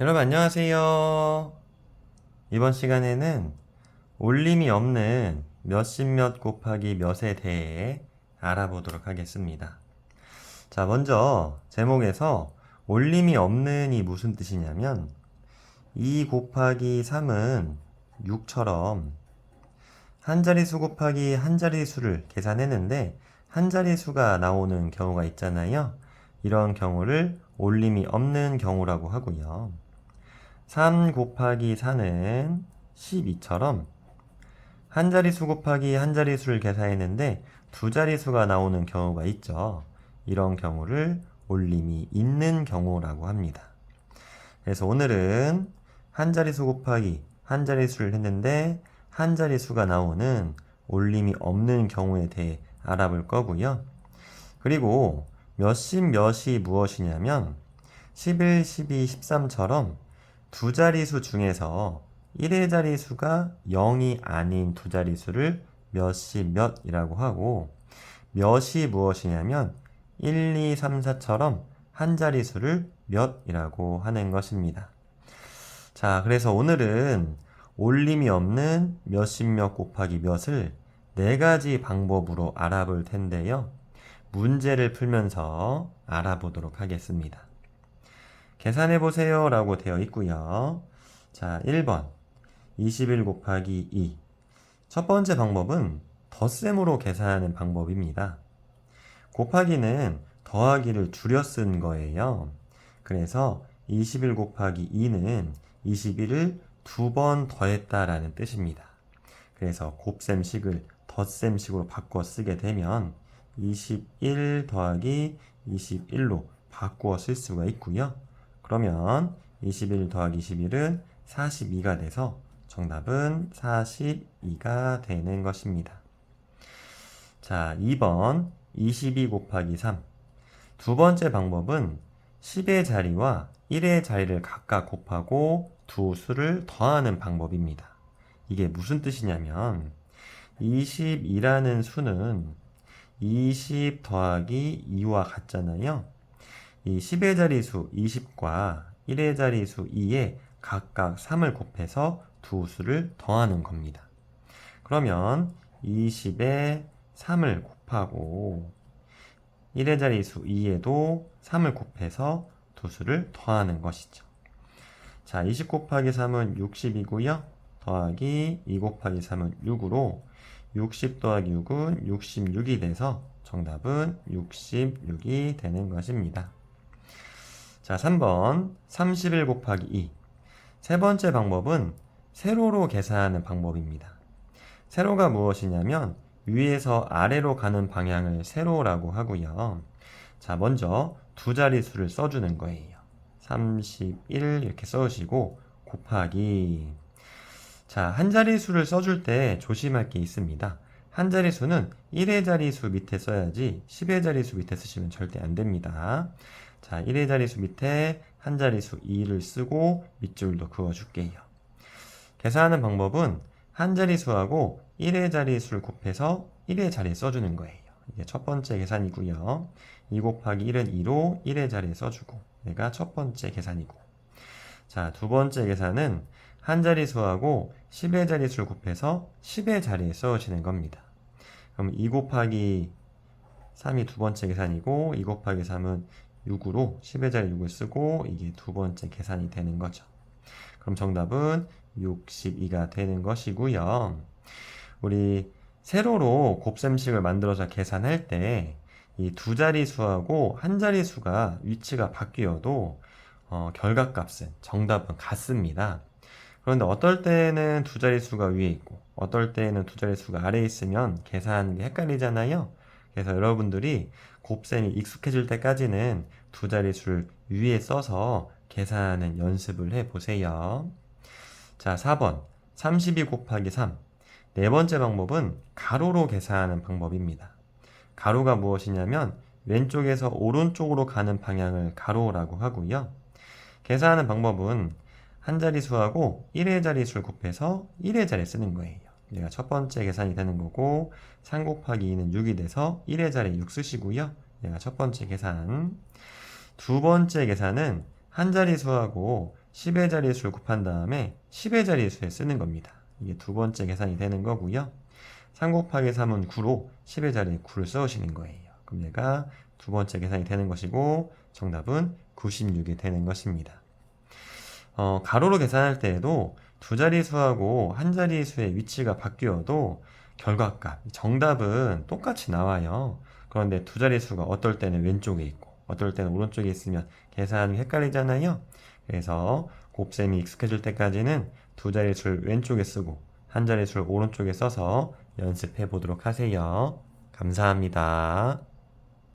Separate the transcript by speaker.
Speaker 1: 여러분 안녕하세요. 이번 시간에는 올림이 없는 몇십몇 곱하기 몇에 대해 알아보도록 하겠습니다. 자, 먼저 제목에서 올림이 없는이 무슨 뜻이냐면 2 곱하기 3은 6처럼 한 자릿수 곱하기 한 자릿수를 계산했는데 한 자릿수가 나오는 경우가 있잖아요. 이런 경우를 올림이 없는 경우라고 하고요. 3 곱하기 4는 12처럼 한 자릿수 곱하기 한 자릿수를 계산했는데 두 자릿수가 나오는 경우가 있죠. 이런 경우를 올림이 있는 경우라고 합니다. 그래서 오늘은 한 자릿수 곱하기 한 자릿수를 했는데 한 자릿수가 나오는 올림이 없는 경우에 대해 알아볼 거고요. 그리고 몇십 몇이 무엇이냐면 11, 12, 13처럼 두 자릿수 중에서 1의 자릿수가 0이 아닌 두 자릿수를 몇십 몇이라고 하고 몇이 무엇이냐면 1, 2, 3, 4처럼 한 자릿수를 몇이라고 하는 것입니다. 자, 그래서 오늘은 올림이 없는 몇십 몇 곱하기 몇을 네 가지 방법으로 알아볼 텐데요. 문제를 풀면서 알아보도록 하겠습니다. 계산해보세요 라고 되어 있고요. 자, 1번 21 곱하기 2. 첫 번째 방법은 덧셈으로 계산하는 방법입니다. 곱하기는 더하기를 줄여 쓴 거예요. 그래서 21 곱하기 2는 21을 두 번 더했다라는 뜻입니다. 그래서 곱셈식을 덧셈식으로 바꿔 쓰게 되면 21 더하기 21로 바꾸어 쓸 수가 있고요. 그러면 21 더하기 21은 42가 돼서 정답은 42가 되는 것입니다. 자, 2번 22 곱하기 3. 두 번째 방법은 10의 자리와 1의 자리를 각각 곱하고 두 수를 더하는 방법입니다. 이게 무슨 뜻이냐면 22라는 수는 20 더하기 2와 같잖아요. 이 10의 자리수 20과 1의 자리수 2에 각각 3을 곱해서 두 수를 더하는 겁니다. 그러면 20에 3을 곱하고 1의 자리수 2에도 3을 곱해서 두 수를 더하는 것이죠. 자, 20 곱하기 3은 60이고요. 더하기 2 곱하기 3은 6으로 60 더하기 6은 66이 돼서 정답은 66이 되는 것입니다. 자, 3번 31 곱하기 2. 세 번째 방법은 세로로 계산하는 방법입니다. 세로가 무엇이냐면 위에서 아래로 가는 방향을 세로라고 하고요. 자, 먼저 두 자릿수를 써주는 거예요. 31 이렇게 써주시고 곱하기. 자, 한 자릿수를 써줄 때 조심할 게 있습니다. 한 자릿수는 1의 자릿수 밑에 써야지 10의 자릿수 밑에 쓰시면 절대 안 됩니다. 자, 1의 자릿수 밑에 한 자릿수 2를 쓰고 밑줄도 그어줄게요. 계산하는 방법은 한 자릿수하고 1의 자릿수를 곱해서 1의 자리에 써주는 거예요. 이게 첫 번째 계산이고요. 2 곱하기 1은 2로 1의 자리에 써주고 얘가 첫 번째 계산이고. 자, 두 번째 계산은 한 자릿수하고 10의 자릿수를 곱해서 10의 자리에 써주시는 겁니다. 그럼 2 곱하기 3이 두 번째 계산이고 2 곱하기 3은 6으로 10의 자리에 6을 쓰고 이게 두 번째 계산이 되는 거죠. 그럼 정답은 62가 되는 것이고요. 우리 세로로 곱셈식을 만들어서 계산할 때 이 두 자릿수하고 한 자릿수가 위치가 바뀌어도 결과값은 정답은 같습니다. 그런데 어떨 때는 두 자릿수가 위에 있고 어떨 때는 두 자릿수가 아래에 있으면 계산하는 게 헷갈리잖아요. 그래서 여러분들이 곱셈이 익숙해질 때까지는 두 자릿수를 위에 써서 계산하는 연습을 해보세요. 자, 4번 32 곱하기 3. 네 번째 방법은 가로로 계산하는 방법입니다. 가로가 무엇이냐면 왼쪽에서 오른쪽으로 가는 방향을 가로라고 하고요. 계산하는 방법은 한 자릿수하고 1의 자릿수를 곱해서 1의 자리에 쓰는 거예요. 얘가 첫 번째 계산이 되는 거고 3 곱하기 2는 6이 돼서 1의 자리에 6 쓰시고요. 얘가 첫 번째 계산. 두 번째 계산은 한 자릿수하고 10의 자리수를 곱한 다음에 10의 자리수에 쓰는 겁니다. 이게 두 번째 계산이 되는 거고요. 3 곱하기 3은 9로 10의 자리에 9를 써주시는 거예요. 그럼 얘가 두 번째 계산이 되는 것이고 정답은 96이 되는 것입니다. 가로로 계산할 때에도 두 자리수하고 한 자리수의 위치가 바뀌어도 결과값, 정답은 똑같이 나와요. 그런데 두 자리수가 어떨 때는 왼쪽에 있고 어떨 때는 오른쪽에 있으면 계산이 헷갈리잖아요. 그래서 곱셈이 익숙해질 때까지는 두 자리수를 왼쪽에 쓰고 한 자리수를 오른쪽에 써서 연습해 보도록 하세요. 감사합니다.